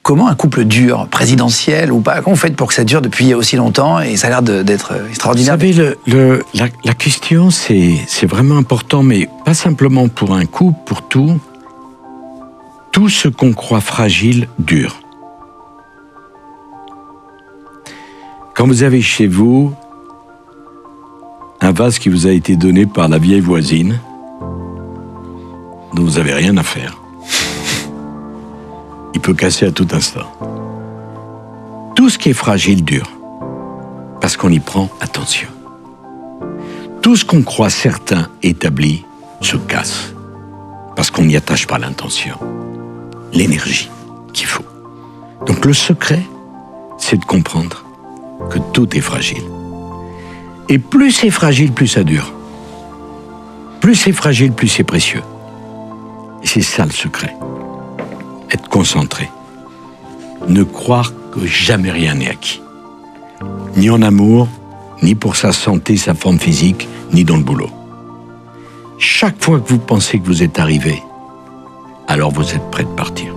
comment un couple dure, présidentiel ou pas? Comment vous faites pour que ça dure depuis aussi longtemps et ça a l'air d'être extraordinaire? Vous savez, la question, c'est vraiment important, mais pas simplement pour un couple, pour tout. Tout ce qu'on croit fragile dure. Quand vous avez chez vous un vase qui vous a été donné par la vieille voisine, dont vous n'avez rien à faire, il peut casser à tout instant. Tout ce qui est fragile dure, parce qu'on y prend attention. Tout ce qu'on croit certain, établi, se casse, parce qu'on n'y attache pas l'intention, l'énergie qu'il faut. Donc le secret, c'est de comprendre que tout est fragile. Et plus c'est fragile, plus ça dure. Plus c'est fragile, plus c'est précieux. Et c'est ça le secret. Être concentré. Ne croire que jamais rien n'est acquis. Ni en amour, ni pour sa santé, sa forme physique, ni dans le boulot. Chaque fois que vous pensez que vous êtes arrivé, alors vous êtes prêt de partir.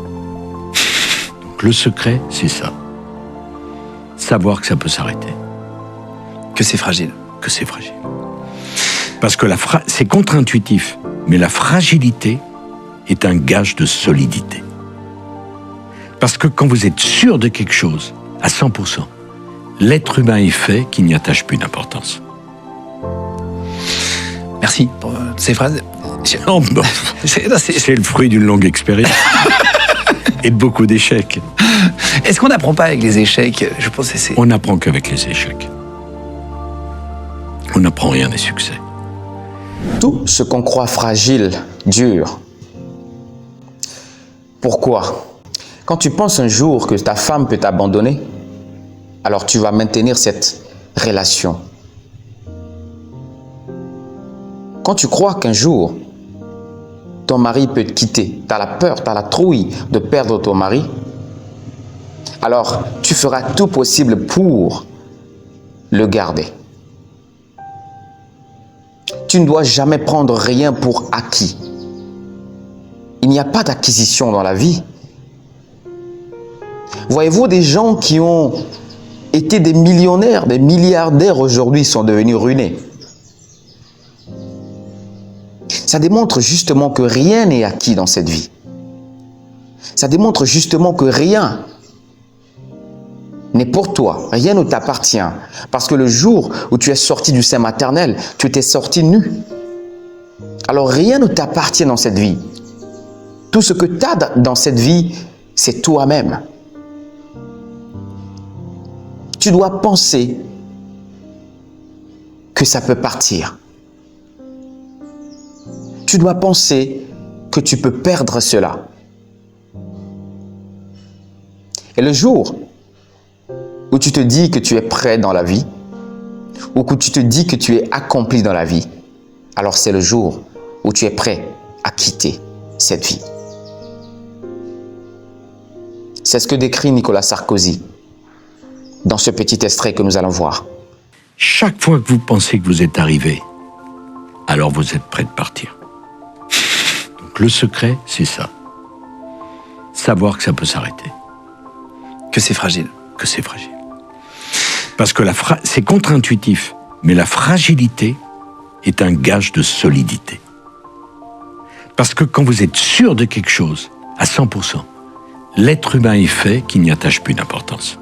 Donc le secret, c'est ça. Savoir que ça peut s'arrêter. Que c'est fragile. Que c'est fragile. Parce que c'est contre-intuitif, mais la fragilité est un gage de solidité. Parce que quand vous êtes sûr de quelque chose, à 100%, l'être humain est fait qu'il n'y attache plus d'importance. Merci pour ces phrases. Non, bon, c'est le fruit d'une longue expérience. Et de beaucoup d'échecs. Est-ce qu'on n'apprend pas avec les échecs? Je pense que c'est... On n'apprend qu'avec les échecs. On n'apprend rien des succès. Tout ce qu'on croit fragile dure. Pourquoi? Quand tu penses un jour que ta femme peut t'abandonner, alors tu vas maintenir cette relation. Quand tu crois qu'un jour, ton mari peut te quitter, tu as la peur, tu as la trouille de perdre ton mari, alors tu feras tout possible pour le garder. Tu ne dois jamais prendre rien pour acquis. Il n'y a pas d'acquisition dans la vie. Voyez-vous, des gens qui ont été des millionnaires, des milliardaires aujourd'hui sont devenus ruinés. Ça démontre justement que rien n'est acquis dans cette vie. Ça démontre justement que rien n'est pour toi, rien ne t'appartient. Parce que le jour où tu es sorti du sein maternel, tu t'es sorti nu. Alors rien ne t'appartient dans cette vie. Tout ce que tu as dans cette vie, c'est toi-même. Tu dois penser que ça peut partir. Tu dois penser que tu peux perdre cela. Et le jour où tu te dis que tu es prêt dans la vie, ou que tu te dis que tu es accompli dans la vie, alors c'est le jour où tu es prêt à quitter cette vie. C'est ce que décrit Nicolas Sarkozy dans ce petit extrait que nous allons voir. Chaque fois que vous pensez que vous êtes arrivé, alors vous êtes prêt de partir. Donc le secret, c'est ça. Savoir que ça peut s'arrêter. Que c'est fragile. Que c'est fragile. Parce que c'est contre-intuitif, mais la fragilité est un gage de solidité. Parce que quand vous êtes sûr de quelque chose, à 100%, l'être humain est fait qu'il n'y attache plus d'importance.